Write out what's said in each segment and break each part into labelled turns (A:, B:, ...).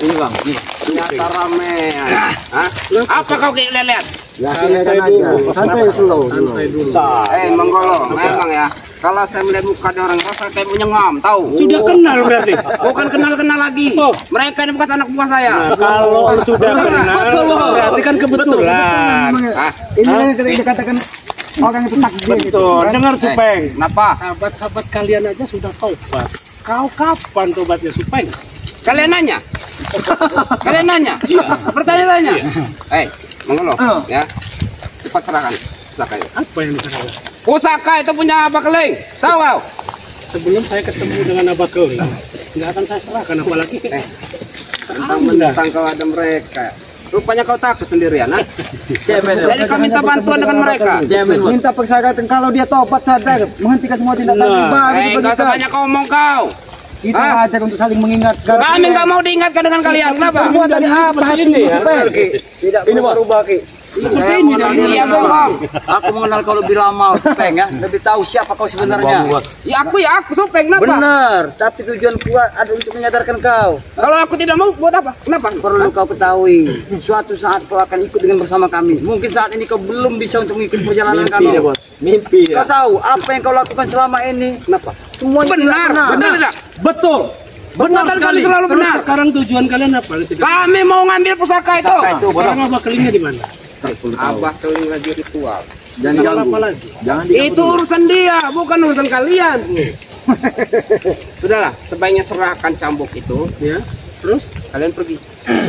A: Ini bang,
B: ternyata ramean. Apa kau kayak lihat?
A: santai dulu, santai slow.
B: Menggolo, memang ya. Kalau saya melihat muka ada orang rasa kayak menyengam, tahu?
C: Sudah kenal berarti?
B: Bukan kenal lagi. Mereka ini bukan anak buah saya.
C: Nah, kalau sudah kenal, berarti kan kebetulan.
A: Ini yang dikatakan orang itu takdir.
C: Betul, dengar Supeng.
B: Kenapa?
C: Sahabat-sahabat kalian aja sudah tobat. Kau kapan tobatnya Supeng?
B: Kalian nanya? Kalian nanya? Bertanya-tanya? Mengeluh, ya. Cepat serahkan pusaka itu.
C: Apa yang diserahkan?
B: Pusaka itu punya Abah Keling, tahu kau?
C: Sebelum saya ketemu dengan Abah Keling, nggak akan saya serahkan apalagi.
B: Tentang kau ada mereka. Rupanya kau takut sendirian, ha? Jadi kau minta bantuan dengan mereka.
A: Minta persyaratan kalau dia tobat sadar, menghentikan semua tindak tanduk baru.
B: Kau sebanyak kau ngomong kau.
A: Kita ajar untuk saling mengingatkan.
B: Kami nggak mau diingatkan dengan kalian, kenapa?
A: Buat tadi apa hati
B: Tidak berubah, Ki.
A: Seperti ini
B: Iya, Bang.
D: Aku mengenal kau lebih lama, Supeng ya. Lebih tahu siapa kau sebenarnya.
B: Ya aku Supeng, kenapa?
D: Benar, tapi tujuan kuat ada untuk menyadarkan kau.
B: Kalau aku tidak mau, buat apa? Kenapa?
D: Perlu kau ketahui, suatu saat kau akan ikut dengan bersama kami. Mungkin saat ini kau belum bisa untuk mengikuti perjalanan kami.
A: Mimpi
D: Kau tahu apa yang kau lakukan selama ini?
B: Kenapa?
D: Semuanya
B: Benar, betul tidak?
A: betul.
B: Perbuatan kami selalu
C: Terus
B: benar.
C: sekarang tujuan kalian apa?
B: Kami mau ngambil pusaka itu.
C: Sekarang Abah Kelingnya di mana?
B: Abah Keling lagi ritual.
C: Jangan apa lagi?
B: Itu urusan dia, bukan urusan kalian. Sudahlah, sebaiknya serahkan cambuk itu.
C: Ya. Terus
B: Kalian pergi.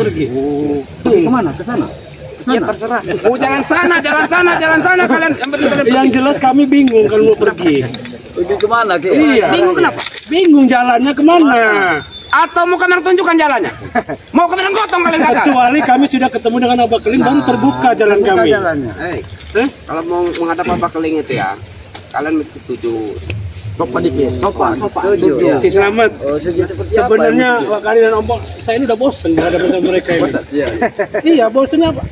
C: pergi.
A: Pergi kemana? Ke sana.
B: Ya terserah. Mau jalan sana kalian. Yang penting kalian
C: Yang
B: pergi.
C: jelas kami bingung kalau mau pergi.
D: Pergi kemana, Ki?
C: Iya.
B: Bingung kenapa?
C: Bingung jalannya kemana?
B: Atau mau kalian tunjukkan jalannya? Mau kalian gotong kalian kagak?
C: Kecuali kami sudah ketemu dengan Abah Keling baru terbuka jalan kami.
B: Kalau mau menghadap Abah Keling itu ya, kalian mesti sujud.
A: Sopan dikit. Sopan.
D: Setuju.
C: Oke, selamat.
D: Oh, sujud seperti apa?
C: Sebenarnya Pak Kari dan Om Pok, saya ini udah bosen berhadapan sama mereka ini. Iya, bosennya apa?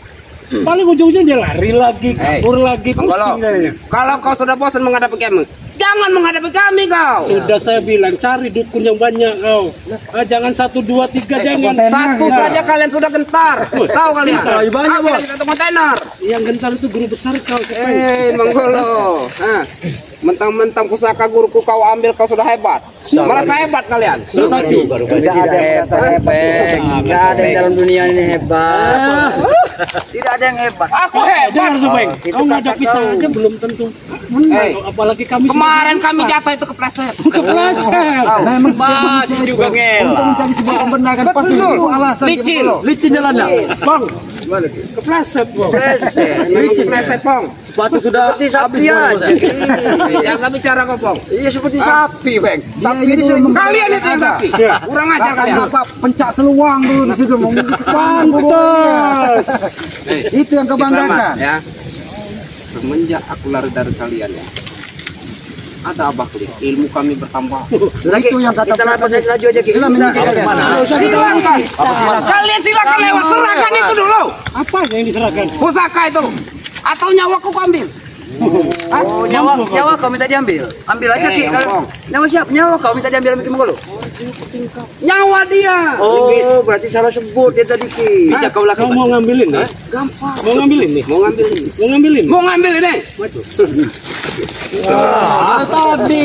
C: Paling ujung-ujungnya dia lari lagi, kabur lagi, pusing kayaknya.
B: Kalau kau sudah bosan menghadapi kami, jangan menghadapi kami kau.
C: Sudah saya bilang cari dukun yang banyak kau. Jangan 1, 2, 3 jangan.
B: Satu saja kalian sudah gentar. Tahu kalian?
A: Banyak, Bos.
B: Satu kontainer.
C: Yang gentar itu guru besar kau.
B: Menggolo. Mentang-mentang pusaka guruku kau ambil, kau sudah hebat. Merasa hebat kalian.
D: Tidak ada yang hebat. Tidak ada yang dalam dunia ini hebat. Tidak ada yang hebat.
B: Aku hebat.
C: Dengar Supeng, kau ngadapi saja belum tentu menang. Apalagi kami
B: Kemarin kami jatuh itu kepleset.
C: kepleset.
A: Masih juga ngel. Untuk mencari sebuah kebenaran pasti itu alasan.
B: Licin jalannya.
C: Bang, kepleset bang.
B: Licin kepleset, Pong.
A: Sepatu sudah
D: Seperti sapi aja.
B: Jangan bicara kok, Pong.
D: Iya seperti sapi, Bang.
A: Sapi ini
B: Kalian itu yang sapi. Kurang ajar kalian.
A: Bapak pencak seluang dulu di situ mau
C: Pantas.
A: Itu yang kebanggakan.
B: Ya. Semenjak aku lari dari kalian ya, ada Abah Keling, ilmu kami bertambah.
A: Itu yang kata
D: Kita lapas saja laju aja, Ki.
B: Silakan. Kalian silakan lewat, serahkan itu dulu.
C: Apa yang diserahkan?
B: Pusaka itu. Atau nyawaku kau ambil.
D: Oh, nyawa kau minta diambil. Ambil aja, Ki. Nyawa siapa? Nyawa kau minta diambil sama Ki Menggolo.
B: Nyawa dia.
D: Oh, berarti salah sebut dia tadi, Ki. Bisa kau
C: Kau
D: lakukan.
C: mau ngambilin nih?
B: Gampang.
C: Mau ngambilin nih?
B: Mau ngambil ini.
C: Mau ngambilin?
B: Mau ngambil ini.
A: tadi.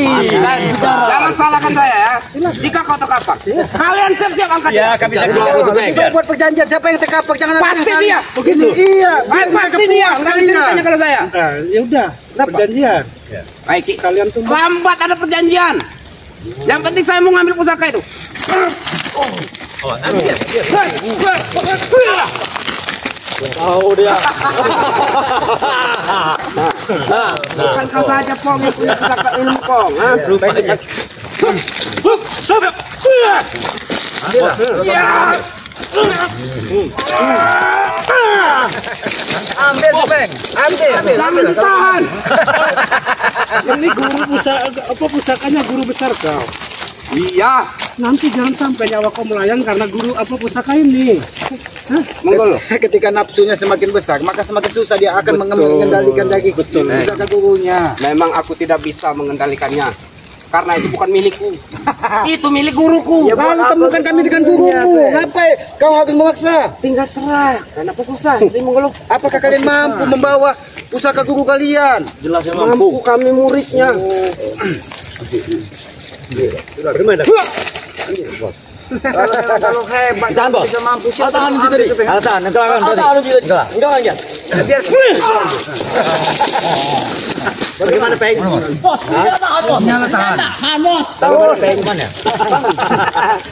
B: Jangan salahkan saya ya. Jika kau terkapar, kalian siap-siap angkat.
A: Ya, kami siap.
D: Buat perjanjian siapa yang terkapar jangan ada
B: Pasti
D: yang
B: dia.
D: Begitu. Iya.
B: Pasti dia. Nggak bisa ditanya kalau saya.
C: Nah, ya udah, perjanjian.
B: Baik, Ki.
C: Kalian tunggu.
B: Lambat ada perjanjian. Yang penting saya mau ngambil pusaka itu.
A: Tahu dia.
B: Bukan kau saja, Pong, yang punya pusaka ilmu, Pong. Ya.
D: Ambil, Bang.
B: Jangan ditahan.
C: Ini guru pusakanya guru besar kau.
B: Iya.
C: Nanti jangan sampai nyawa kau melayang karena guru pusaka ini.
B: Menggolo.
A: Ketika nafsunya semakin besar, maka semakin susah dia akan mengendalikan lagi pusaka gurunya.
B: Memang aku tidak bisa mengendalikannya. Karena itu bukan milikku. Itu milik guruku.
A: Lalu temukan kami dengan gurumu. Ngapain kau habis memaksa?
B: Tinggal serah. Kenapa susah? Saya mengeluh.
A: Apakah kalian mampu membawa pusaka guru kalian?
C: Jelasnya
B: Mampu kami muridnya.
A: Kalau hebat,
D: Tahan, Bos.
A: bisa mampu siapa?
D: Tahan gitu deh. Tahan, nanti akan enggak aja. Bagaimana Peng? Bos, nyala tahan. Tahan, Bos. Tahu Peng mana?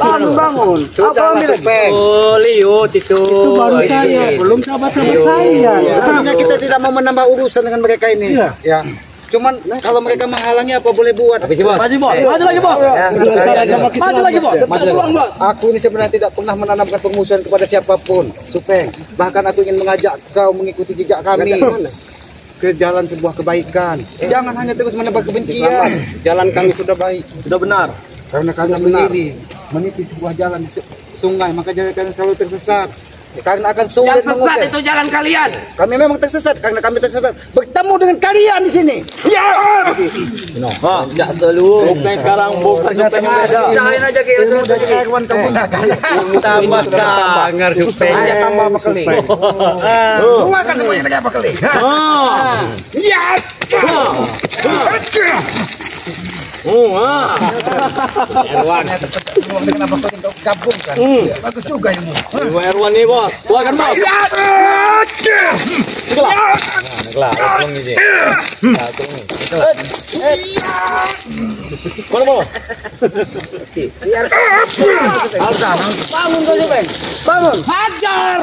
A: Bangun. Apa milik Peng?
D: Oh, liut itu.
C: itu baru saya, belum sahabat-sahabat saya.
A: Sebenarnya kita tidak mau menambah urusan dengan mereka ini.
C: Iya.
A: Ya. Cuman kalau mereka menghalangi apa boleh buat.
D: Habis, Bos. Maju, Bos. Maju lagi, Bos. Maju lagi, Bos. Bos.
A: Aku ini sebenarnya tidak pernah menanamkan permusuhan kepada siapapun, Supeng. Bahkan aku ingin mengajak kau mengikuti jejak kami ke jalan sebuah kebaikan. Jangan hanya terus menebar kebencian.
B: Jalan kami sudah baik.
A: Sudah benar. Karena kalian meniti sebuah jalan di sungai, maka jalan kalian selalu tersesat. Karena akan sulit
B: Yang sesat
A: mengusir.
B: itu jalan kalian.
A: Kami memang tersesat karena kami tersesat. Bertemu dengan kalian di sini.
D: Tidak selalu. Sekarang bukan ada.
A: Usahain aja gitu dari hewan kamu nakal.
D: Tambah sangar Supeng.
B: Saya tambah apa kali? Bunga kan semuanya tadi apa kali?
A: Kenapa kau tidak gabungkan? Bagus juga ilmu.
D: Erwan nih, Bos. Keluarkan, Bos. Mana, Bos?
A: Bangun kau Supeng. Bangun.
B: Hajar!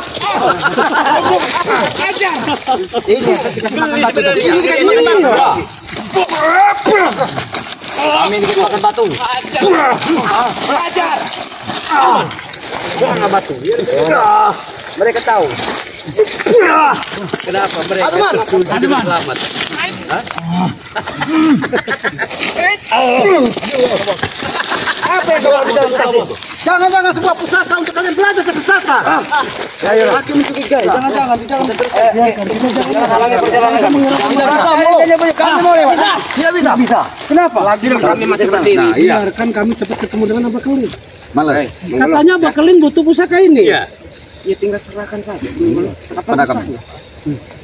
B: Hajar!
A: Ini makan batu tadi. Ini dikasih makan batu.
D: Kami dikit makan batu.
B: Hajar!
A: Jangan batu. Mereka tahu.
D: Kenapa mereka sudah selamat?
A: Apa yang kau di dalam tas itu? Jangan-jangan sebuah pusaka untuk kalian belajar kesesatan. Aku mencurigai. Jangan-jangan di dalam halangi perjalanan kami. Tidak bisa. Kenapa?
B: Kami masih berdiri.
C: Biarkan kami cepat ketemu dengan Abah Kelin.
A: Malah.
C: Katanya Abah Kelin butuh pusaka ini.
D: Iya.
B: Ya tinggal serahkan saja. Apa susahnya?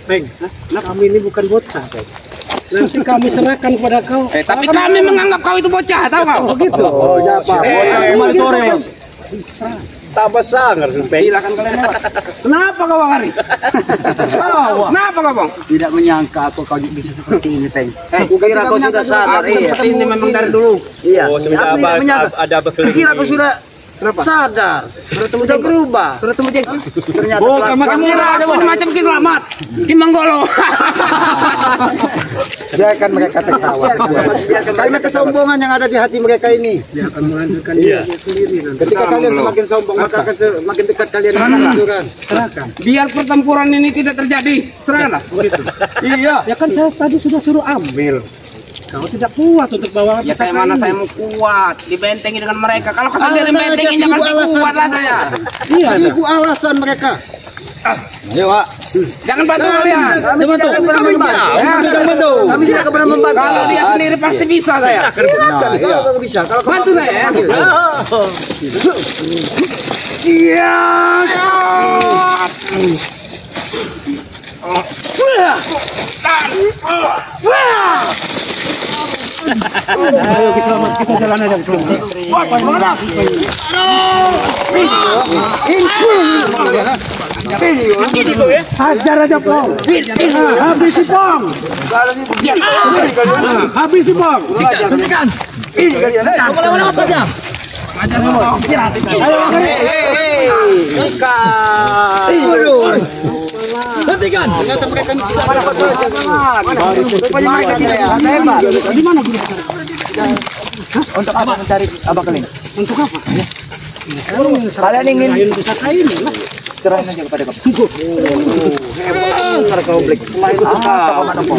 C: Peng, kami ini bukan bocah, Peng. Nanti kami serahkan kepada kau.
B: Tapi kami menganggap kau itu bocah, tahu kau?
C: Begitu.
D: Kemarin sore, Bos. Tambah sangar Supeng.
B: Silakan kalian lewat. Kenapa kau Bang Ari? Kenapa kau Bang?
A: Tidak menyangka aku kau bisa seperti ini, Peng.
B: Aku kira kau sudah sadar. Ini memang dari dulu.
A: Iya.
D: Oh, semenjak ada bekelin.
A: Kira aku sudah sadar. Sudah berubah.
B: Sudah temu jengki.
A: Ternyata
D: Bukan macam
B: Kira aku macam Ki Selamat. Ki Manggolo.
A: biarkan mereka tertawa. Karena kesombongan yang ada di hati mereka ini.
C: Dia akan melanjutkan dia sendiri nanti.
A: Ketika kalian semakin sombong, maka akan semakin dekat kalian dengan Tuhan.
C: Serahkan.
B: Biar pertempuran ini tidak terjadi. Serahkanlah.
A: Iya.
C: Ya kan saya tadi sudah suruh ambil. Kau tidak kuat untuk bawa
B: Ya
C: pusaka
B: kayak mana
C: ini.
B: saya mau kuat dibentengi dengan mereka. Kalau kata dia
A: Alasan
B: dibentengi
A: aja,
B: jangan
A: seribu alasan.
B: kuat lah saya.
C: Iya,
A: Seribu alasan mereka.
D: Ayo, Pak.
B: Jangan bantu kalian.
A: Kami tidak pernah membantu. Kami tidak pernah membantu.
B: Kalau dia sendiri pasti bisa saya.
A: Silakan, kalau kau bisa. Kalau kau
B: Bantu saya ya.
C: Ayo Kiselamat, kita jalan aja Kiselamat. Hajar aja Pong. Habis si Pong. Habis si Pong.
A: ini kalian. Lewat aja.
C: Ayo
A: Hentikan. Ternyata mereka ini tidak dapat belajar. Rupanya mereka tidak bisa hebat.
C: di mana guru?
A: Untuk apa mencari Abah Kelin?
C: Untuk apa?
A: Kalian ingin
C: Kain pusaka ini.
A: serahkan saja kepada kau.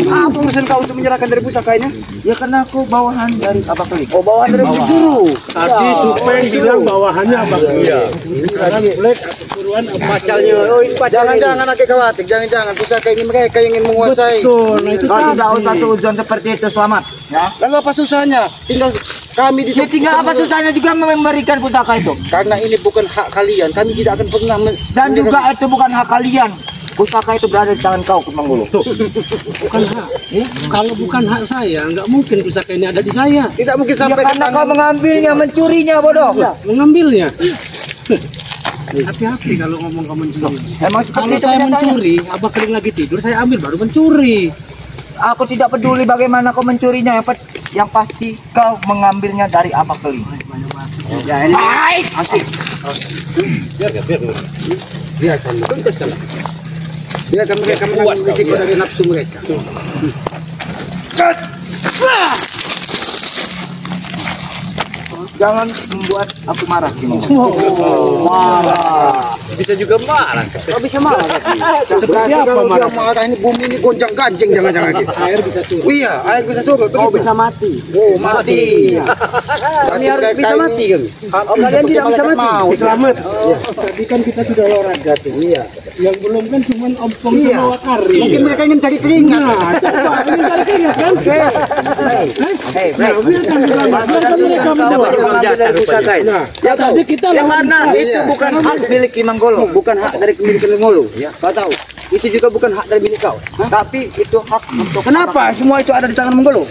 A: Apa urusan kau untuk menyerahkan dari pusaka ini? Ya karena aku bawahan dari Abah Kelin. Oh, bawahan dari disuruh.
C: Tadi Supeng bilang bawahannya Abah Kelin. Sekarang Black atau suruhan
D: Pacalnya. Oh, ini
A: Jangan-jangan Aki khawatir, jangan-jangan pusaka ini mereka yang ingin menguasai.
C: Betul. Nah itu
A: Kau tidak
C: tadi.
A: usah seuzon seperti itu, Selamat. Ya. Lalu apa susahnya? Tinggal Kami di
D: tinggal apa susahnya juga memberikan pusaka itu.
A: karena ini bukan hak kalian, kami tidak akan pernah
D: Dan juga itu bukan hak kalian. Pusaka itu berada di tangan kau, Kemanggolo.
C: Bukan hak. Kalau bukan hak saya, nggak mungkin pusaka ini ada di saya.
A: tidak mungkin
D: Ya
A: sampai
D: karena kau mengambilnya, mencurinya, bodoh.
C: Mengambilnya. Hati-hati kalau ngomong kamu mencuri.
D: Emang seperti
C: Kalau
D: itu
C: saya
D: kenyataannya.
C: mencuri, Abah Keling lagi tidur, saya ambil baru mencuri.
D: Aku tidak peduli bagaimana kau mencurinya, yang pasti kau mengambilnya dari Abah Keling. Ya, ini. Baik. Asik.
A: biarkan mereka menanggung risiko dari nafsu mereka.
D: Jangan membuat aku marah, Kemanggolo. Marah.
B: Bisa juga marah.
D: Kau bisa marah.
C: Seperti apa
A: Kalau dia
C: marah?
A: marah ini bumi ini gonjang ganjing jangan-jangan gitu.
C: Air bisa turun.
A: Oh iya, air bisa surut.
D: Kau
A: begitu.
D: bisa mati.
A: Oh, mati.
D: Kami harus bisa mati, kami.
A: Oh,
D: kalian tidak bisa mati.
A: Mau.
C: Selamat. Tadi kan kita sudah olahraga tuh.
A: Iya.
C: Yang belum kan cuma ompong
A: Iya.
C: sama wakari.
A: Mungkin mereka ingin cari keringat.
C: Nah, coba ini cari keringat kan?
D: Hei,
C: Nah, biarkan mereka berdua.
D: mengambil dari pusaka itu.
C: Nah, ya tadi kita
D: Yang mana
A: Iya.
D: itu bukan hak milik Kemanggolo, bukan hak dari milik Kemanggolo. Kau tahu? Itu juga bukan hak dari milik kau. Tapi itu hak untuk. Kenapa semua itu ada di tangan Manggolo?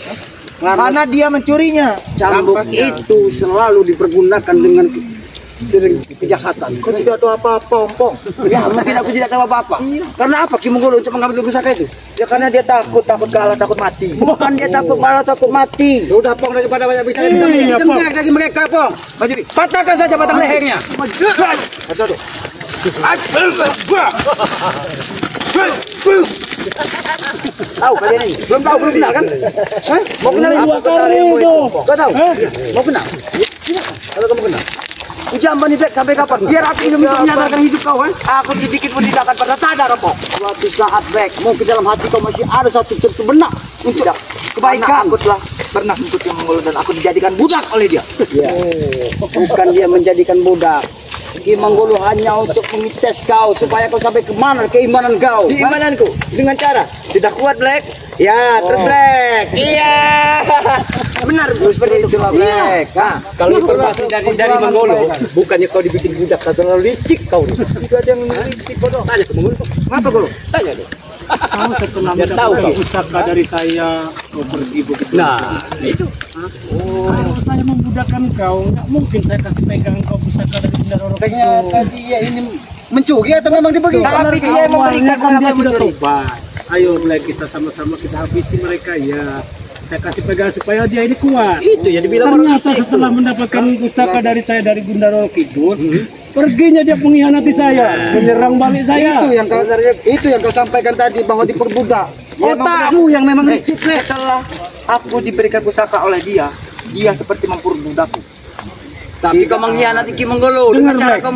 D: Karena dia mencurinya. Cambuk itu selalu dipergunakan dengan sering kejahatan. Kau tidak tahu apa-apa, Ompong. Ya, mungkin aku tidak tahu apa-apa. Karena apa Ki Manggolo untuk mengambil pusaka itu? Ya karena dia takut kalah, takut mati. Bukan dia takut kalah, takut mati.
A: Sudah Pong, daripada banyak bicara kita
C: Iya, Pong.
A: dengar dari mereka Pong. Maju di. Patahkan saja batang lehernya.
D: Tahu kalian ini? Belum tahu, belum kenal kan? Hah? Mau kenal
C: Ini
D: apa
C: wakari
D: ilmu
C: itu.
D: Kau tahu?
C: Hah?
D: Mau kenal? Kalau kamu kenal. Ujian Black sampai kapan? Biar aku yang menyadarkan hidup kau kan? Aku sedikit pun tidak akan pernah sadar apa. Suatu saat Black, mungkin dalam hati kau masih ada satu benak untuk kebaikan. Aku telah pernah mengikuti Manggolo dan aku dijadikan budak oleh dia. Bukan dia menjadikan budak. Ki Manggolo hanya untuk mengetes kau supaya kau sampai kemana keimanan kau. Keimananku dengan cara sudah kuat Black. Ya, terus Black. Iya. Benar, seperti itu Black.
B: Kalau informasi dari Manggolo, bukannya kau dibikin budak, kau terlalu licik kau. Itu ada yang licik bodoh. Tanya ke Manggolo.
D: Ngapa Golo?
B: Tanya deh.
C: Kamu setelah
B: Biar tahu
C: mendapatkan
B: kau.
C: pusaka dari saya, kau pergi begitu.
B: Nah, itu.
C: Kalau saya membudakkan kau, nggak mungkin saya kasih pegang kau pusaka dari Bunda Roro
A: Ternyata dia ini mencuri atau memang dibagi?
D: Tapi dia yang memberikan
C: kan dia
D: kenapa
C: sudah
D: mencuri?
C: tobat. Ayo mulai kita sama-sama kita habisi mereka ya. Saya kasih pegang supaya dia ini kuat.
B: Itu yang dibilang orang
C: Ternyata
B: licik.
C: setelah mendapatkan pusaka dari saya dari Bunda Roro Kidul, perginya dia mengkhianati saya, menyerang balik saya.
A: Itu yang kau sampaikan tadi bahwa diperbudak. Otakmu yang memang licik Black.
D: Setelah aku diberikan pusaka oleh dia, dia seperti memperbudakku. Tapi kau mengkhianati Ki Manggolo dengan
C: Dengar,
D: cara
C: Black.
D: kau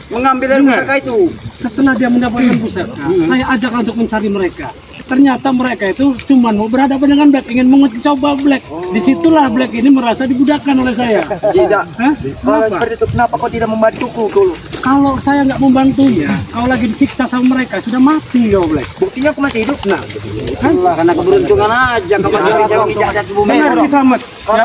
D: mengambil dari
C: Dengar.
D: pusaka itu.
C: Setelah dia mendapatkan pusaka, saya ajak untuk mencari mereka. Ternyata mereka itu cuma mau berhadapan dengan Black, ingin mencoba Black. Disitulah Black ini merasa dibudakkan oleh saya.
D: Tidak.
C: Hah?
D: Kalau
C: Kenapa?
D: seperti itu, kenapa kau tidak membantuku dulu?
C: Kalau saya nggak membantunya, kau lagi disiksa sama mereka, sudah mati kau Black.
D: Buktinya aku masih hidup. Nah,
C: Hah?
D: karena keberuntungan aja kau masih bisa menginjak dan tubuh
C: Benar
D: merah.
C: Ki Slamet, ya.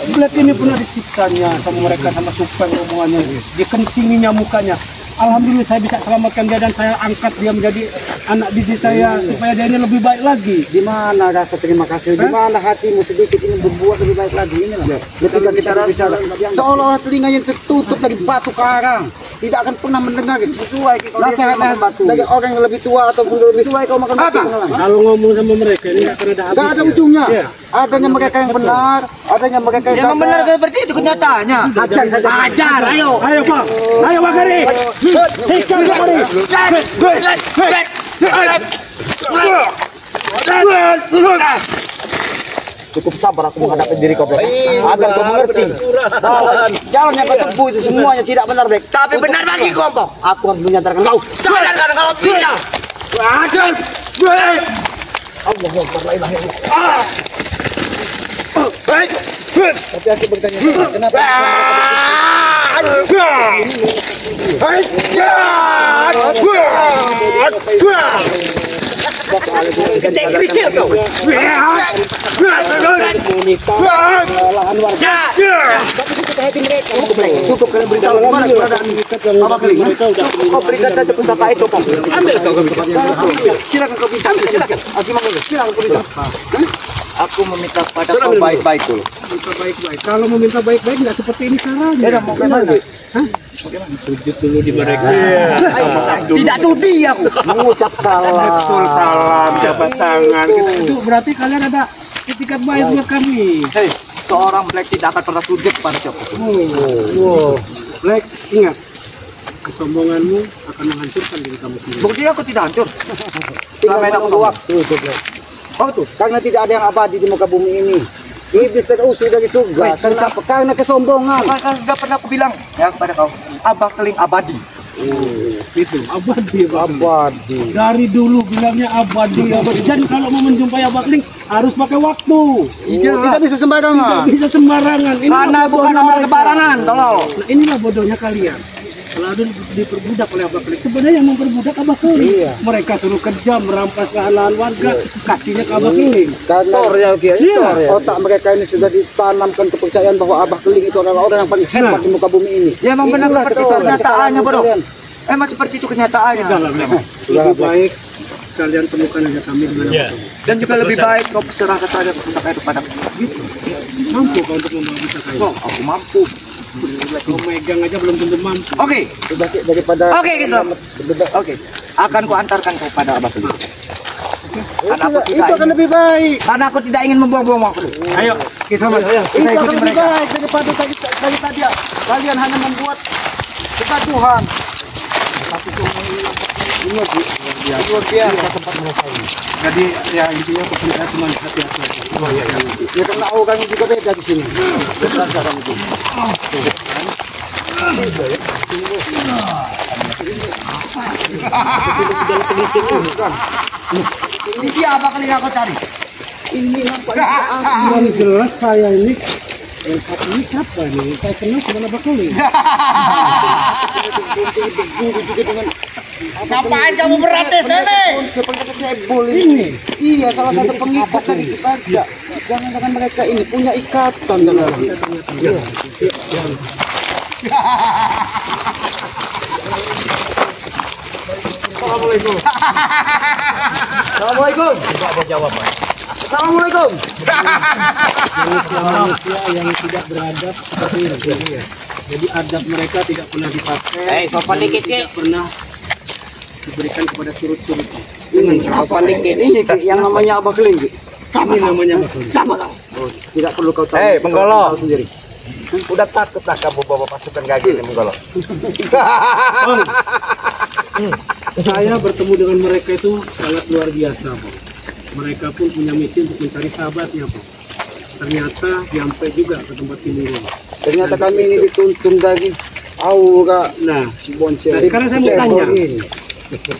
C: Black ini pernah disiksanya sama mereka sama super hubungannya, dikencinginya mukanya. Alhamdulillah saya bisa selamatkan dia dan saya angkat dia menjadi anak didik saya supaya dia ini lebih baik lagi.
A: Di mana rasa terima kasih? Di mana hatimu sedikit ini berbuat lebih baik lagi? Inilah. Ketika bicara seolah-olah telinganya tertutup dari batu karang, tidak akan pernah mendengar.
D: Sesuai kalau dia
A: Nasihat
D: makan batu.
A: dari orang yang lebih tua ataupun lebih
D: Sesuai kau makan batu.
A: apa?
C: Kalau ngomong sama mereka ini nggak akan ada habisnya.
A: Gak ada ujungnya.
C: Iya.
A: Adanya mereka yang benar, adanya mereka yang
D: Memang benar seperti itu kenyataannya.
C: Ajar saja.
D: Ajar, ayo.
C: Ayo Pak, ayo Pak Kari. Siksa Pak Kari.
D: Cukup sabar aku menghadapi diri kau, Black. Agar kau mengerti bahwa jalan yang kau tempuh itu semuanya tidak benar, Black. Tapi benar bagi kau, Ompong. Aku harus menyandarkan kau. Sadarkan kalau tidak. Ajar, Black. Allah Akbar, la ilaha illallah.
A: Tapi aku bertanya, kenapa
D: Cukup kalian beritahu kemana keberadaan Abah Keling. Kau berikan saja pusaka itu, Pak. Ambil kau silakan kau bincang. Silakan. Silakan kau bincang. Aku meminta pada kau baik-baik dulu.
C: Minta baik-baik. Kalau meminta baik-baik nggak seperti ini caranya.
D: Mau bagaimana?
C: Sujud dulu di mereka.
D: Tidak sudi aku mengucap salam.
C: Betul, salam, jabat tangan. Itu berarti kalian ada itikat baik buat kami.
D: Hei, seorang Black tidak akan pernah sujud pada siapapun.
C: Black, ingat, kesombonganmu akan menghancurkan diri kamu sendiri.
D: Bukti aku tidak hancur. Selama ini aku luak.
A: Oh tuh, karena tidak ada yang abadi di muka bumi ini. Iblis terusir dari surga. Kenapa? Karena kesombongan.
D: Maka sudah pernah aku bilang ya kepada kau, Abah Keling abadi.
C: Itu abadi,
A: Abadi.
C: Dari dulu bilangnya abadi. Dan kalau mau menjumpai Abah Keling harus pakai waktu.
A: Tidak bisa sembarangan.
C: Tidak bisa sembarangan.
D: Karena bukan amal kebarangan, tolong.
C: Nah, inilah bodohnya kalian. Selalu diperbudak oleh Abah Keling. Sebenarnya yang memperbudak Abah Keling.
A: Iya.
C: Mereka suruh kerja, merampas lahan warga, kasihnya ke Abah Keling.
A: Karena otak mereka ini sudah ditanamkan kepercayaan bahwa Abah Keling itu adalah orang yang paling hebat di muka bumi ini.
D: Ya memang benar
A: Inilah
D: seperti
A: kesalahan
D: kenyataannya, Bro.
A: kalian.
D: Emang seperti itu kenyataannya.
C: Sudahlah, Black. Lebih baik kalian temukan aja kami dengan Abah Keling.
D: Dan juga lebih baik kau serahkan saja pusaka itu padaku.
C: Mampu kau untuk membawa pusaka itu?
D: Oh, aku mampu.
C: Kau megang aja belum tentu mampu.
D: Oke.
A: Daripada
D: Oke, gitu. Oke. Akan ku antarkan kau pada Abah Keling.
A: itu akan lebih baik.
D: Karena aku tidak ingin membuang-buang waktu.
C: Ayo, kisah mas.
A: Itu akan lebih baik daripada dari tadi kalian hanya membuat kegaduhan. Tapi semua ini luar biasa tempat mereka ini.
C: Jadi ya intinya pesan saya cuma hati-hati.
A: Ya karena orangnya juga beda di sini. Berasa kamu itu.
D: Ini dia Abah Keling aku cari.
A: Ini nampaknya asli.
C: Yang jelas saya ini yang satu ini siapa nih? Saya kenal cuma Abah Keling.
D: Ngapain kamu berarti sini?
A: Seperti cebol ini. Iya, salah satu pengikat tadi kita aja. Jangan-jangan mereka ini punya ikatan dengan lagi. Iya.
D: Assalamualaikum. Assalamualaikum. Tidak ada jawaban. Assalamualaikum.
C: Manusia yang tidak beradab seperti ini. Jadi adab mereka tidak pernah dipakai.
B: Sopan dikit, Ki.
C: Tidak pernah diberikan kepada surut-surut.
D: Sopan dikit ini yang namanya Abah Keling.
C: Sama namanya Abah Keling.
D: Sama kau.
A: Tidak perlu kau tahu.
B: Hei, Penggolo.
A: Tahu sendiri.
B: Udah takutlah kamu bawa pasukan gagil nih, Menggolo.
C: Saya bertemu dengan mereka itu sangat luar biasa, Pak. Mereka pun punya misi untuk mencari sahabatnya, Pak. Ternyata sampai juga ke tempat ini.
A: Ternyata kami ini dituntun dari aura
C: Nah,
A: bonceng.
C: nah sekarang saya mau tanya.
A: Ini.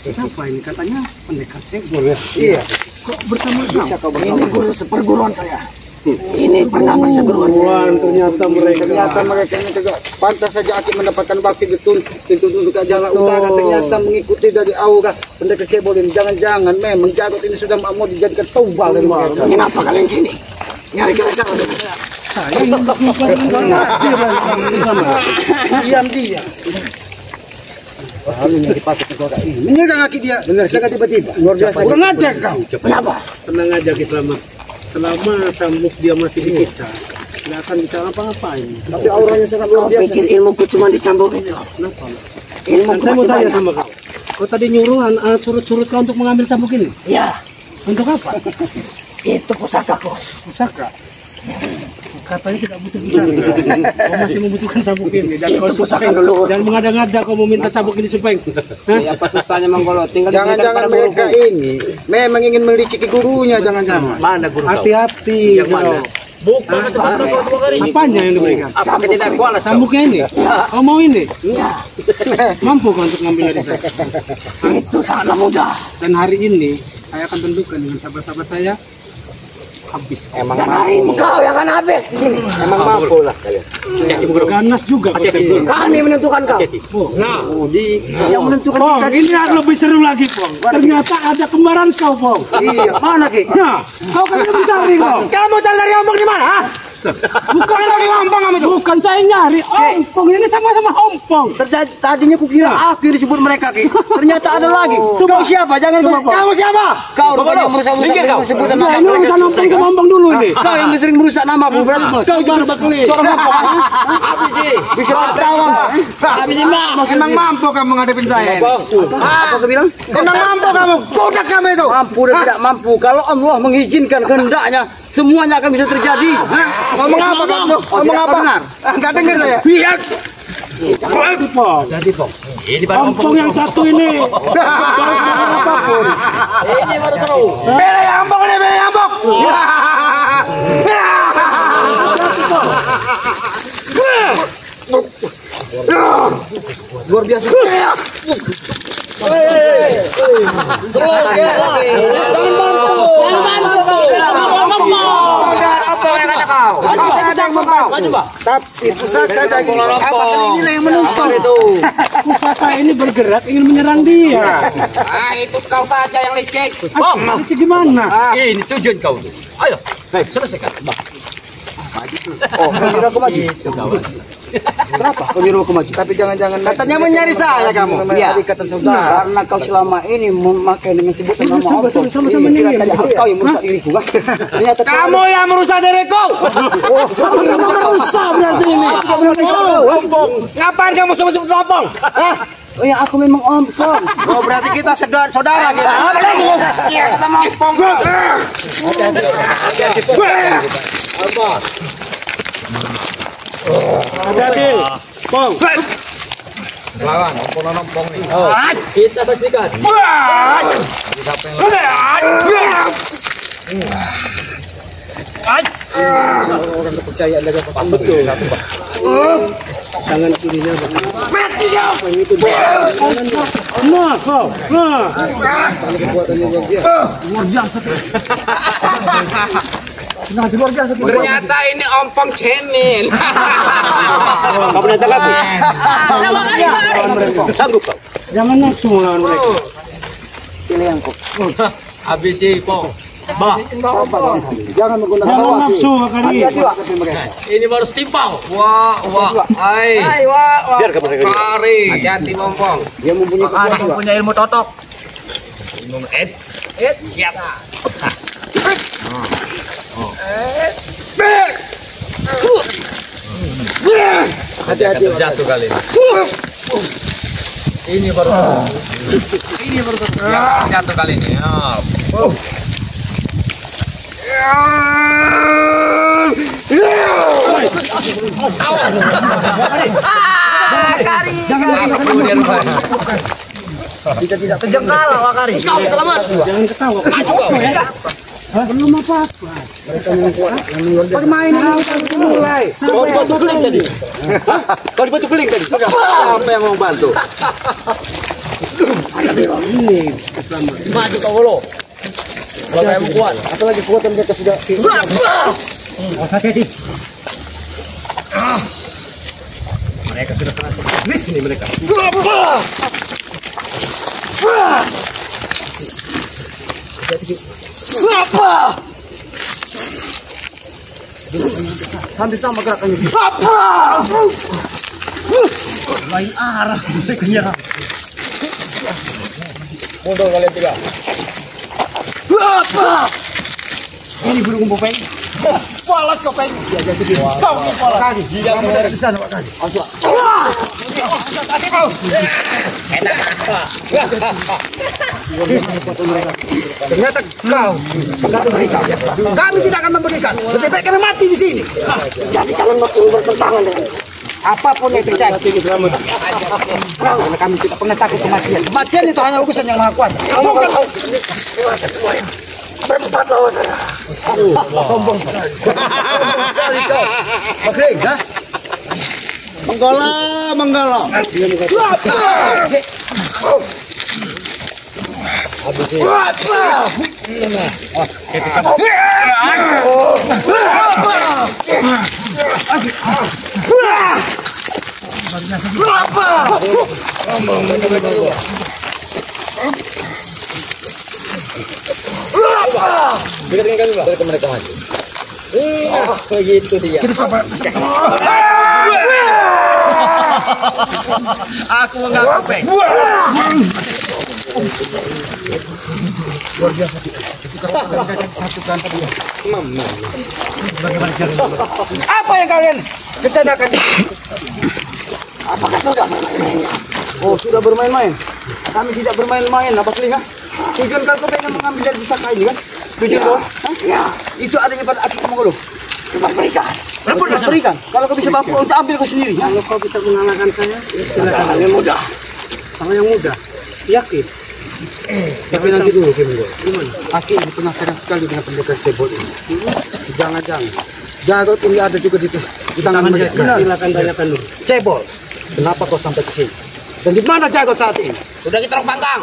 C: Siapa ini? Katanya pendekar cebol.
A: Iya.
C: Kok bersama kau?
D: Ini guru seperguruan saya. Ini pernah berseguruan.
C: Ternyata mereka.
A: Ternyata mereka ini juga pantas saja Aki mendapatkan vaksin dituntun ke jalan utara. Ternyata mengikuti dari aura pendekar cebol ini. Jangan-jangan memang Jarot ini sudah mau dijadikan tumbal dari mereka.
D: Kenapa kalian sini? Nyari mereka.
C: Saya ingin berjumpa dengan kalian bersama.
A: Diam-diam. Ini yang dipakai negara ini. Menyerang Aki dia. Benar, saya tiba-tiba. Luar biasa. Kurang ajar kau.
D: Kenapa?
C: Tenang aja, Ki, selama cambuk dia masih di kita, tidak akan bisa apa-apain.
A: Tapi auranya sangat luar biasa.
D: Pikir ilmuku cuma dicambuk itu.
C: Kenapa?
D: Ilmu
C: Dan saya mau tanya sama kau. Kau tadi nyuruh surut-surut kau untuk mengambil cambuk ini.
D: Ya,
C: Untuk apa?
D: itu pusakaku.
C: Pusaka. Katanya tidak butuh pusaka. Kau masih membutuhkan cambuk ini. Dan kau
D: Pusaka dulu.
C: dan mengada-ngada kau meminta cambuk ini supaya.
B: Ya apa susahnya, Menggolo? Tinggal
A: Jangan-jangan mereka ini memang ingin meliciki gurunya. Jangan-jangan.
B: mana guru kau?
C: Hati-hati.
B: Yang mana?
C: Bukan. Apanya yang diberikan?
B: Apa tidak kualat kau?
C: Cambuknya ini? Kau mau ini? Mampu kau untuk ngambil dari saya?
D: Itu sangatlah mudah.
C: Dan hari ini saya akan tentukan dengan sahabat-sahabat saya habis.
B: Emang mampu.
D: Kau yang akan habis di sini.
B: Emang mampu lah kalian.
C: Ganas juga kau saya.
D: Kami menentukan kau.
C: Nah,
D: Yang menentukan
C: Pong,
D: kita.
C: ini yang lebih seru lagi, Pong. Ternyata ada kembaran kau, Pong.
D: Iya, mana Ki?
C: Nah, kau kan yang mencari kau.
D: Kamu cari ompong di mana? Ha?
C: Bukan ompong kamu tuh. Bukan saya nyari ompong, ini sama-sama ompong.
D: Tadinya kukira aku yang disebut mereka Ki. Ternyata ada lagi. Kau siapa? Jangan kau. Kamu siapa? Kau rupanya yang merusak sebut nama
C: Nah, ini
D: mereka.
C: urusan ompong sama ompong dulu ini.
D: Kau yang sering merusak nama aku. Berarti kau juga seorang ompong. Habis sih. Bisa bertawang. Habis sih, Mbak.
A: Emang mampu kamu ngadepin saya?
D: Apa kau bilang?
A: Emang mampu kamu? Kodak kamu itu.
D: Mampu dan tidak mampu. Kalau Allah mengizinkan kehendaknya, semuanya akan bisa terjadi.
A: Ngomong apa kamu? Ngomong apa? Enggak dengar saya.
C: Lihat. Jadi, Pong.
A: Jadi, Pong.
C: Ompong yang satu ini.
A: Ini baru seru. Bele ambok nih, bele ambok.
D: Luar biasa.
A: Tapi pusaka daging apa inilah yang menumpang itu.
C: Pusaka ini bergerak ingin menyerang dia.
B: Ah, itu kau saja yang licik.
C: Itu gimana?
E: Ini tujuan kau tuh. Ayo, selesaikan.
D: Oh, kau nyuruh aku maju. Kenapa kau nyuruh aku maju?
A: Tapi jangan-jangan
D: Katanya mencari saya kamu.
A: Iya.
D: Iya.
A: Ikatan saudara.
D: Karena kau selama ini memakai dengan sebutan nama
C: Coba
D: Allah.
C: sama-sama ini.
D: Kira tadi kau yang merusak diriku. Ternyata
A: Kamu yang merusak diriku.
C: Sama-sama merusak berarti ini.
A: Ompong. Ngapain kamu sebut-sebut ompong?
D: Oh ya, aku memang ompong.
A: Oh, berarti kita saudara kita.
B: Iya, kita mau ompong.
C: Hati-hati. Pong.
E: Lawan, ompong nih. Oh, kita saksikan.
A: Orang kepercayaan lagi apa?
C: Betul. Tangan kirinya. Nah, kau. Nah.
A: Kekuatannya luar biasa.
C: Luar biasa.
B: Ternyata ini ompong cemen.
C: Kau pernah tangkap? Sanggup kau. Jangan nafsu melawan mereka.
D: Pilih yang kau.
E: Habis sih, Pong. Bah,
A: Jangan menggunakan
C: Jangan
A: tawasi.
C: nafsu kali.
D: Hati-hati, Pak.
E: ini baru setimpal. Wah, ai.
C: Biar kamu dengar.
E: Kari.
B: Hati-hati ompong.
A: Dia mempunyai kekuatan. Pak.
E: Punya ilmu totok. Ilmu siap.
A: Hati-hati.
E: Jatuh kali ini. Ini baru. Ini baru jatuh kali ini.
A: Kita tidak
E: Kejengkal awak kari. Kau selamat.
C: Jangan ketawa. Belum apa-apa.
A: bermain mulai.
C: Kau dibantu beling tadi. Kau dibantu beling tadi.
A: Apa yang mau bantu?
E: Maju kau dulu. Kalau saya mau kuat.
A: Apalagi kekuatan mereka sudah.
C: Hati-hati.
E: Mereka sudah kena di sini mereka.
A: Hampir sama gerakannya.
E: Lain arah mereka nyerang.
A: Mundur kalian tiga.
E: Ini burung bopeng. Walas kopeng.
A: Ya jadi gitu. Kaki. Dia dari sana Pak Kaki. Ternyata kau menggantung sikap. Kami tidak akan memberikan. Lebih baik kami mati di sini.
D: Jadi kalian mau bertentangan dengan
A: Apapun yang terjadi. Karena kami tidak pernah takut kematian. Kematian itu hanya urusan yang maha kuasa. Sombong sekali kau. Oke, Menggala.
E: Begitu dia. Aku mengaku Bek.
D: Apa yang kalian rencanakan? Apakah sudah bermain-main? Oh, sudah bermain-main. Kami tidak bermain-main, apa Keling? Tujuan kau pengen mengambil dari pusaka ini kan? Tujuan kau? Ya. Itu adanya pada api Mongolo. Cuma berikan. Berikan. Kalau kau bisa mampu untuk ambil kau sendiri.
C: Kalau kau bisa mengalahkan saya, silakan.
D: Yang mudah.
C: Sama yang mudah. Yakin?
A: Tapi nanti dulu, gimana? Aku ini penasaran sekali dengan pendekar cebol ini. Jangan-jangan Jagot ini ada juga di tangan mereka.
C: Silakan tanyakan dulu.
A: Cebol, kenapa kau sampai ke sini? Dan di mana Jagot saat ini?
B: Sudah kita panggang.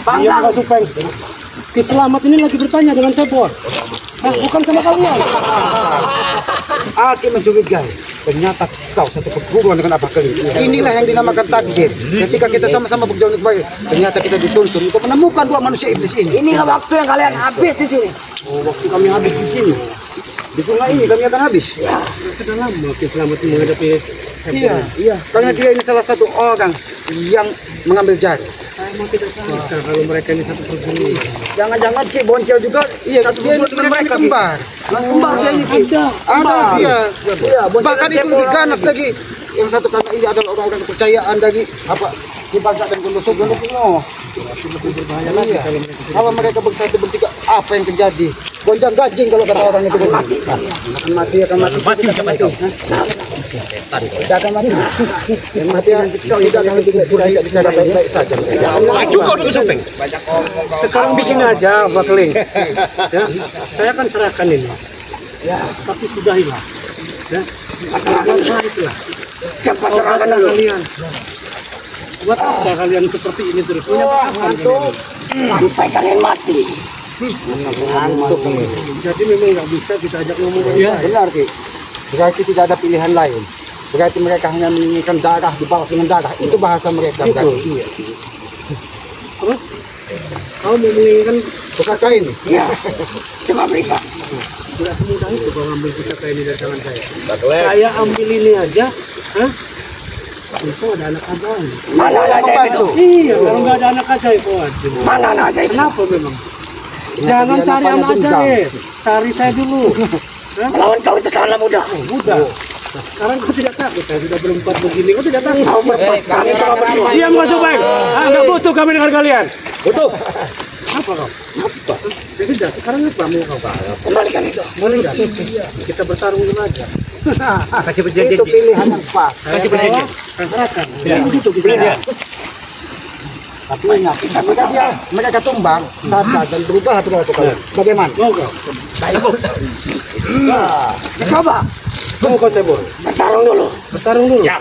C: Iya, Pak Supeng. Kiselamat ini lagi bertanya dengan Cebol. Bukan sama kalian.
A: Aku mencurigai. Ternyata kau satu perguruan dengan apa Keling. Inilah yang dinamakan takdir. Ketika kita sama-sama berjalan baik, ternyata kita dituntun untuk menemukan dua manusia iblis ini.
D: Inilah waktu yang kalian habis di sini.
A: Oh, waktu kami habis di sini. Di sungai ini kami akan habis.
D: Ya.
C: Sudah lama Kiselamat menghadapi
A: Iya. Karena dia ini salah satu orang yang mengambil jarak.
C: Saya mau tidak sangka kalau mereka ini satu perguruan.
D: Jangan-jangan Ki Boncel juga
A: Iya, dia ini sebenarnya kembar. Kembar dia ini. Ada, iya. Bahkan itu lebih ganas lagi. Yang satu karena ini adalah orang-orang kepercayaan dari apa? Di Baghdad dan Gondosok semua. Iya. Kalau mereka bersatu bertiga, apa yang terjadi? Gonjang gajing kalau kata orang itu mati. Akan mati, akan mati. Mati, akan mati. Tidak akan mati. Yang mati nanti kau tidak akan tidak bisa baik-baik saja.
B: Maju kau dulu Supeng.
C: Sekarang di sini aja, Pak Keling. Ya, saya akan serahkan ini. Ya, tapi sudahilah. Ya, itulah.
D: cepat serahkan dulu.
C: Kalian. Buat apa kalian seperti ini terus? Punya apa kalian?
D: Sampai kalian mati.
A: Ngantuk ini.
C: Jadi memang nggak bisa kita ajak ngomong.
A: Ya, benar Ki. Berarti tidak ada pilihan lain. Berarti mereka hanya menginginkan darah dibalas dengan darah. Itu bahasa mereka. Iya.
C: Terus? Kau mau menginginkan
A: Pusaka ini?
D: Ya, coba berikan.
C: tidak semudah itu kau ambil pusaka ini dari tangan saya. Saya ambil ini aja. Hah? Itu ada anak ajaib.
D: Mana anak ajaib itu?
C: Iya, kalau nggak ada anak ajaib, waduh.
D: Mana anak ajaib?
C: Kenapa memang? Jangan cari anak ajaib, cari saya dulu. Hah?
D: Melawan kau itu sangat mudah.
C: Mudah. Sekarang kau tidak takut, saya sudah berempat begini, kau tidak takut.
D: Kau berempat, kami coba berdua.
C: Diam kau Supeng. Nggak butuh kami dengar kalian.
A: Butuh.
C: Apa kau? Apa? Ya sudah, sekarang apa mau kau?
D: Kembalikan itu.
C: Boleh nggak? Kita bertarung dulu aja.
A: Kasih perjanjian. Itu pilihan yang pas.
C: Kasih perjanjian. Serahkan. Ya.
A: Begitu pilihan. Tapi ingat, ketika dia mereka tumbang, sadar dan berubah perilaku kalian. Bagaimana?
C: Mau kau?
D: Coba,
C: Mau kau Cebol?
D: bertarung dulu.
C: Bertarung dulu.
D: Ya.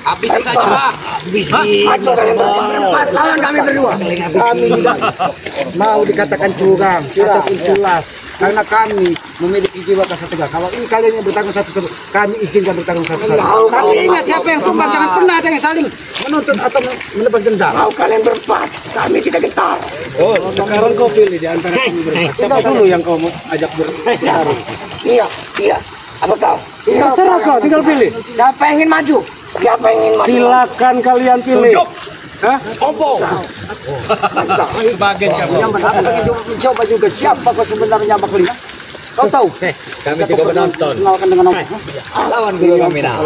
B: Habis saja Pak.
D: Maju kalian berempat, lawan kami berdua.
A: Kami tidak mau dikatakan curang ataupun culas. Karena kami memiliki jiwa kesatria. Kalau ini kalian yang bertarung satu-satu, kami izinkan bertarung satu-satu. Tapi ingat, siapa yang tumbang jangan pernah ada yang saling menuntut atau menebar dendam.
D: Mau kalian berempat, kami tidak gentar.
C: Oh, sekarang kau pilih di antara kami berempat. Siapa dulu yang kau mau ajak bertarung?
D: Iya. Apa kau?
C: Terserah kau, tinggal pilih.
D: Siapa yang ingin maju? Siapa yang ingin maju?
C: Silakan kalian pilih. Hah?
A: Bagian kamu. Yang menarik mencoba juga siapa kau sebenarnya Bakli. Kau tahu?
E: Kami juga menonton.
A: Kenalkan dengan aku.
E: Lawan guru kami nah.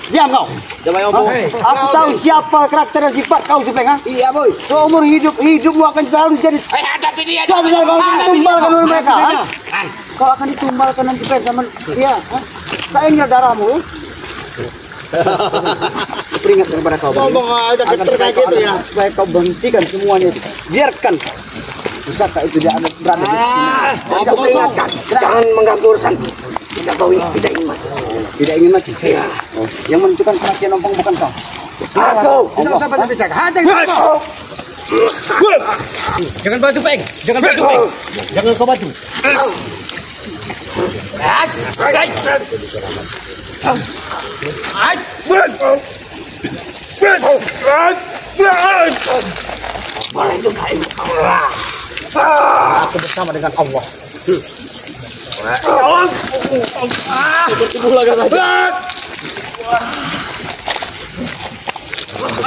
A: Diam kau.
E: Coba ngomong.
A: Aku tahu siapa karakter dan sifat kau Supeng. Iya boy. Seumur hidupmu akan selalu jadi.
B: Hadapi dia.
A: Kau bisa kau ditumbalkan oleh mereka. Kau akan ditumbalkan nanti sama dia. Saya ingin darahmu. Peringat kepada kau.
E: Ngomong ada keter kayak gitu ya.
A: Supaya kau berhentikan semuanya itu. Biarkan pusaka itu dia berada di sini.
D: Jangan mengganggu urusan. Tidak kau tidak ingin maju.
A: Tidak ingin mati. Iya. Yang menentukan kematian Ompong bukan kau. Tidak usah banyak bicara. Hajar kau.
E: Jangan batu, Peng. Jangan batu, Peng. Jangan kau batu. Aku bersama dengan Allah.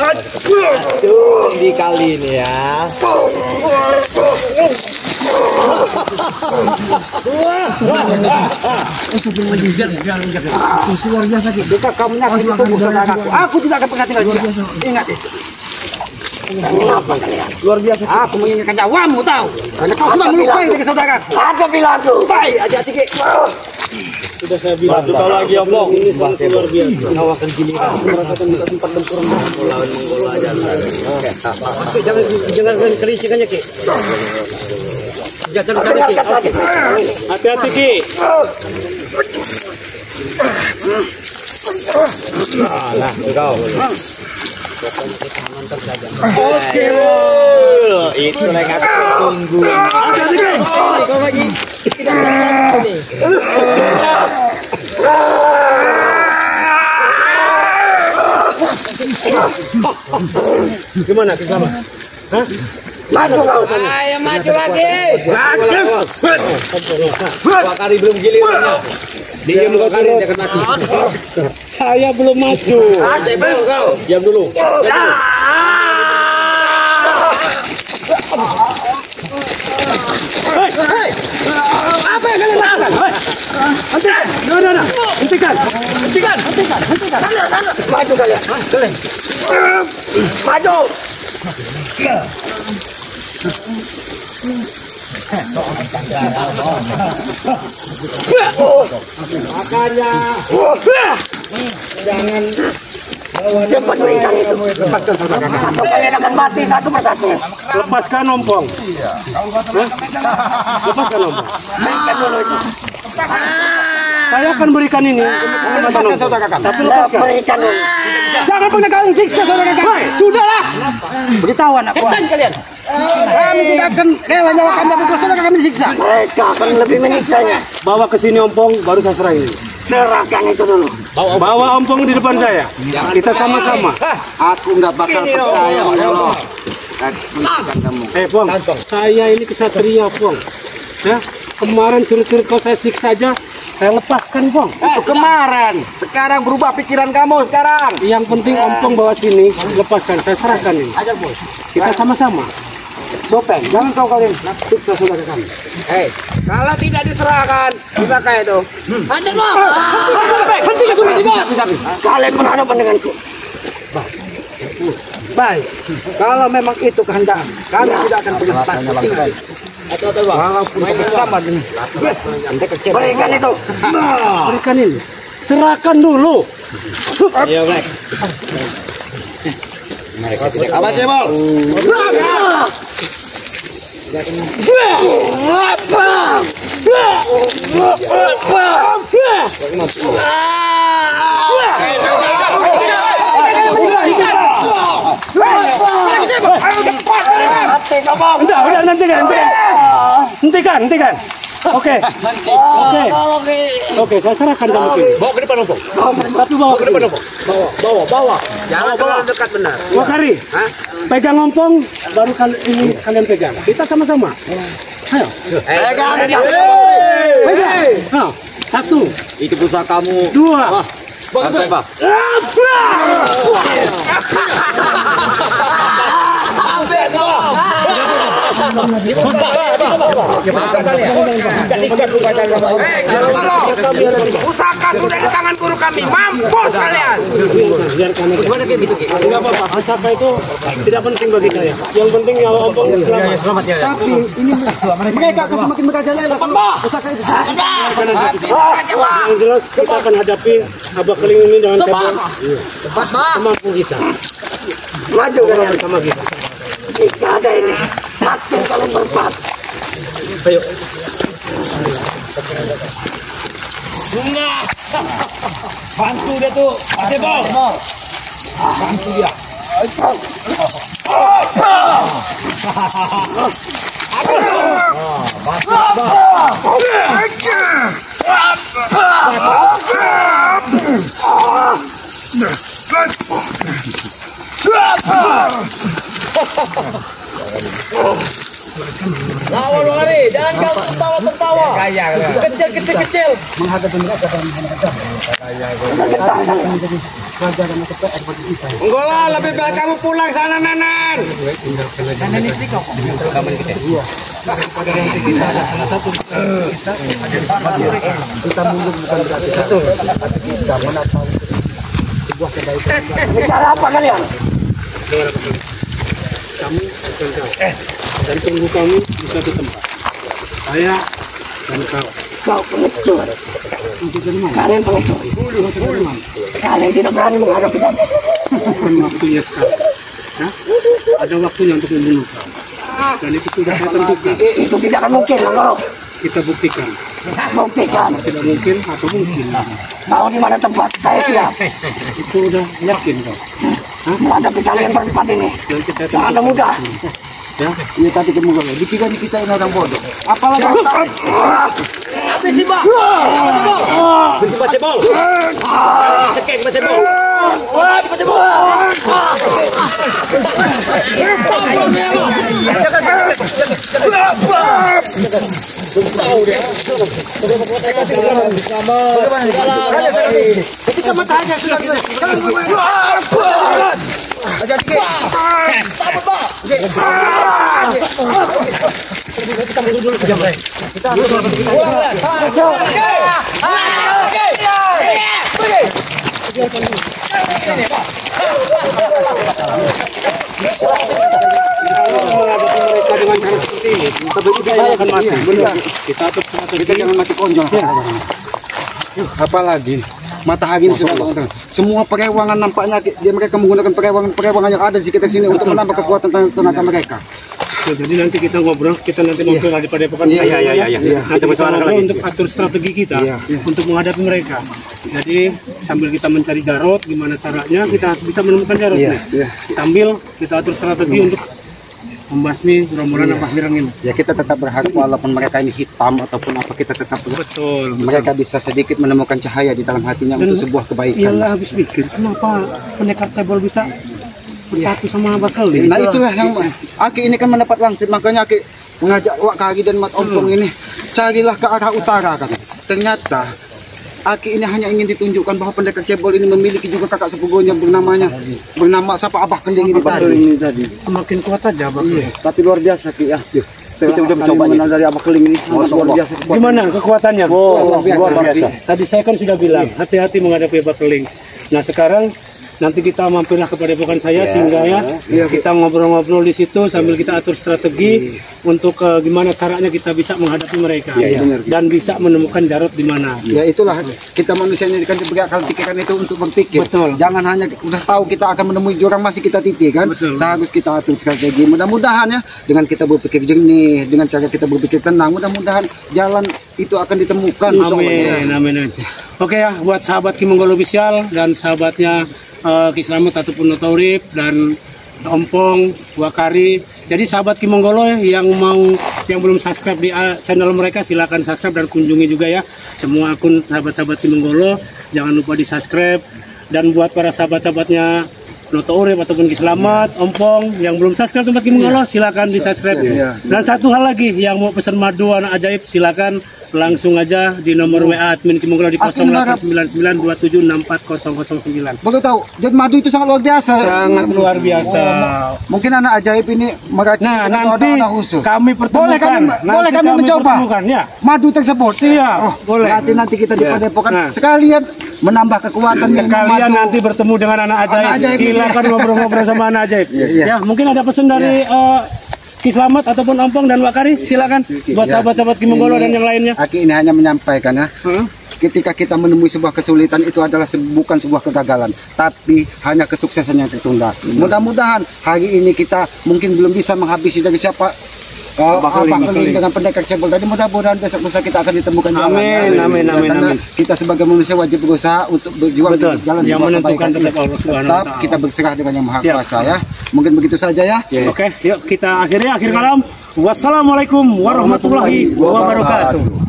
E: Aduh, di kali ini ya.
A: Luar biasa gitu. Jika kau menyakiti tubuh saudaraku, aku tidak akan pernah tinggal diam. Ingat itu. Luar biasa. Aku menginginkan nyawamu tahu. Karena kau cuma melukai dengan saudaraku. Ada bilang tuh. Baik, hati-hati Ki.
C: Sudah saya bilang.
E: Batu kau lagi, Ompong.
C: Ini sangat luar biasa.
E: Kau akan giliran. Merasakan kita sempat benturan. Lawan Mongol aja. Jangan kelicikannya, Ki. Jangan Ki.
C: Hati-hati Ki.
E: Nah, engkau.
C: Oke.
E: Itu yang aku tunggu. Kau lagi.
C: Gimana Kisama? Hah?
D: Maju kau.
B: Ayo maju lagi.
E: Dua kali belum gilirannya. Diam kau kali dia akan mati.
C: Saya belum maju.
E: Kau. Diam dulu.
A: Apa yang kalian lakukan?
C: Hentikan. Hentikan.
A: Maju kalian. Kalian.
D: Maju.
A: Makanya jangan
D: Cepat berikan itu.
A: lepaskan saudara kalian.
D: Atau kalian akan mati satu persatu.
C: Lepaskan Ompong. Lepaskan Ompong.
D: Berikan dulu itu.
C: Saya akan berikan ini.
A: Lepaskan saudara kalian.
C: Tapi lepaskan.
D: Berikan dulu.
A: Jangan pernah kalian siksa saudara kalian. Sudahlah. Beritahu anak buah.
B: Kalian.
A: Kami tidak akan rela nyawa kami untuk saudara kami disiksa.
D: Mereka akan lebih menyiksanya.
C: Bawa ke sini Ompong, baru saya serahin.
D: Serahkan itu dulu.
C: Bawa Ompong di depan saya. Kita sama-sama.
A: Aku nggak bakal percaya Allah. Kamu.
C: Pong, saya ini kesatria, Pong. Ya, kemarin curut-curut kau saya siksa aja, saya lepaskan, Pong.
A: Itu kemarin. Sekarang berubah pikiran kamu sekarang.
C: Yang penting Ompong bawa sini, lepaskan, saya serahkan ini.
A: Ajar bos.
C: Kita sama-sama.
A: Bopeng, jangan kau kalian siksa saudara kami.
B: Kalau tidak diserahkan, bisa kayak itu. Hajar mau.
A: Hentikan dulu.
D: Kalian berhadapan denganku.
A: Baik. Kalau memang itu kehendak, kami tidak akan pernah takut. Walaupun bersama dengan
D: Berikan itu.
C: Berikan ini. Serahkan dulu.
E: Iya, Black.
A: apa cebol?
C: Udah, hentikan. Oke, saya serahkan kamu ini.
E: Bawa ke depan, Ompong.
C: Tapi bawa ke depan,
E: Bawa.
B: Jangan terlalu dekat benar.
C: Wakari, pegang Ompong, baru ini kalian pegang. Kita sama-sama. Ayo, pegang. Nah, 1,
E: Itu pusakamu.
C: 2.
E: Santai, Pak.
B: Pusaka sudah di tangan guru kami. Mampus kalian.
C: Gimana kayak gitu, Ki? Enggak apa-apa. Pusaka itu tidak penting bagi saya. Yang penting nyawa Ompong selamat.
A: Tapi ini mereka akan semakin merajalela. Pusaka itu.
C: Yang jelas kita akan hadapi Abah Keling ini dengan semampu kita.
D: Maju kalian.
C: Bersama kita.
D: Jika ada ini, mati kalian berempat.
C: Ayo. Bantu dia tuh. Cebol. Bantu dia.
E: Lawan Wakari, jangan kau tertawa. Kecil.
A: menghadapi mereka dan menghadapi
B: Enggak lah, lebih baik kamu pulang sana, Nanan.
A: kita mundur bukan berarti satu, tapi kita menatap sebuah kebaikan.
D: Bicara apa kalian?
C: Kamu dan kau. Dan tunggu kami di suatu tempat. Saya dan kau.
D: Kau pengecut. Kalian pengecut. Kalian tidak berani menghadapi kami.
C: Bukan waktunya sekarang. Ya? Ada waktunya untuk membunuh kau. Dan itu sudah saya tentukan.
D: Itu tidak akan mungkin, Manggolo.
C: Kita buktikan.
D: Buktikan.
C: Tidak mungkin atau mungkin.
D: Kau di mana tempat? Saya siap.
C: Itu udah yakin kau.
D: Menghadapi kalian berempat ini.
C: Nanti saya
D: Jangan ada mudah.
C: Ya.
A: Ini tadi kemudian dikira kita ini orang bodoh. Apalagi
E: Habis sih, Pak. Cebol. Cekek cebol. Cebol.
A: ketika matanya sudah
C: Mereka dengan cara seperti ini, kita akan mati. Kita atur
A: kita jangan mati konjol. Apalagi matahari ini sudah datang. Semua perewangan nampaknya mereka menggunakan perewangan yang ada di sekitar sini untuk menambah kekuatan tenaga mereka.
C: Jadi nanti kita ngobrol lagi pada epokan. Nanti kita ngobrol untuk atur strategi kita untuk menghadapi mereka. Jadi sambil kita mencari Jarot, gimana caranya kita harus bisa menemukan Jarotnya. Sambil kita atur strategi untuk membasmi rombongan apa hirang ini.
A: Ya kita tetap berharap walaupun mereka ini hitam ataupun apa, kita tetap
C: Betul.
A: mereka bisa sedikit menemukan cahaya di dalam hatinya untuk sebuah kebaikan.
C: Iyalah, habis pikir kenapa pendekar cebol bisa bersatu sama bakal
A: Nah itulah yang Aki ini kan mendapat wangsit, makanya Aki mengajak Wak Kari dan Mat Ompong ini carilah ke arah utara kan. Ternyata Aki ini hanya ingin ditunjukkan bahwa pendekar cebol ini memiliki juga kakak sepupunya bernama siapa Abah Keling ini tadi.
C: semakin kuat aja bakal.
D: Tapi luar biasa Ki ya. Kita udah mencobanya dari Abah Keling ini luar biasa.
C: Gimana kekuatannya?
A: Luar biasa.
C: Tadi saya kan sudah bilang hati-hati menghadapi Bakeling. Nah sekarang nanti kita mampirlah kepada epokan saya sehingga kita ngobrol-ngobrol di situ sambil kita atur strategi untuk gimana caranya kita bisa menghadapi mereka dan bisa menemukan Jarot di mana.
A: Ya itulah kita manusianya kan diberi akal pikiran itu untuk berpikir.
C: Betul.
A: Jangan hanya udah tahu kita akan menemui jurang masih kita titik kan.
C: Betul.
A: Seharusnya kita atur strategi. Mudah-mudahan ya dengan kita berpikir jernih, dengan cara kita berpikir tenang, mudah-mudahan jalan itu akan ditemukan.
C: Amin. Oke ya, buat sahabat Ki Monggol Official dan sahabatnya Ki Slamet ataupun Notaurip dan Ompong, Wakari. Jadi sahabat Ki Monggolo yang belum subscribe di channel mereka silakan subscribe dan kunjungi juga ya semua akun sahabat-sahabat Ki Monggolo. Jangan lupa di subscribe. Dan buat para sahabat-sahabatnya Notaurip ataupun Ki Slamet, Ompong yang belum subscribe tempat Ki Monggolo silakan di subscribe. Dan satu hal lagi yang mau pesan madu anak ajaib silakan langsung aja di nomor WA admin Ki Monggolo di 089927640009.
A: Baru tahu, jadi madu itu sangat luar biasa.
C: Sangat luar biasa.
A: Mungkin anak ajaib ini meracik
C: Nah,
A: atau
C: nanti
A: anak khusus.
C: kami pertemukan.
A: Boleh kami mencoba
C: Ya.
A: madu tersebut.
C: Iya, boleh.
A: Nanti kita di padepokan
C: Nah.
A: sekalian menambah kekuatan minum
C: Sekalian
A: madu.
C: nanti bertemu dengan anak ajaib.
A: Anak ajaib ini.
C: Silakan ngobrol-ngobrol sama anak ajaib.
A: Iya.
C: Ya, mungkin ada pesan dari Ki Slamet ataupun Ompong dan Wakari, silakan buat sahabat-sahabat Ki Monggolo dan yang lainnya.
A: Aki ini hanya menyampaikan ya. Ketika kita menemui sebuah kesulitan itu adalah bukan sebuah kegagalan, tapi hanya kesuksesan yang tertunda. Mudah-mudahan hari ini kita mungkin belum bisa menghabisi dari Keliling dengan pendekar cebol tadi, mudah-mudahan besok lusa kita akan ditemukan jalan.
C: Amin.
A: Karena kita sebagai manusia wajib berusaha untuk berjuang di jalan
C: yang menentukan tetap Allah Subhanahu wa
A: tetap
C: Ta'ala.
A: kita berserah dengan Yang Maha Kuasa ya. Mungkin begitu saja ya.
C: Oke, yuk kita akhir kalam. Wassalamualaikum warahmatullahi wabarakatuh.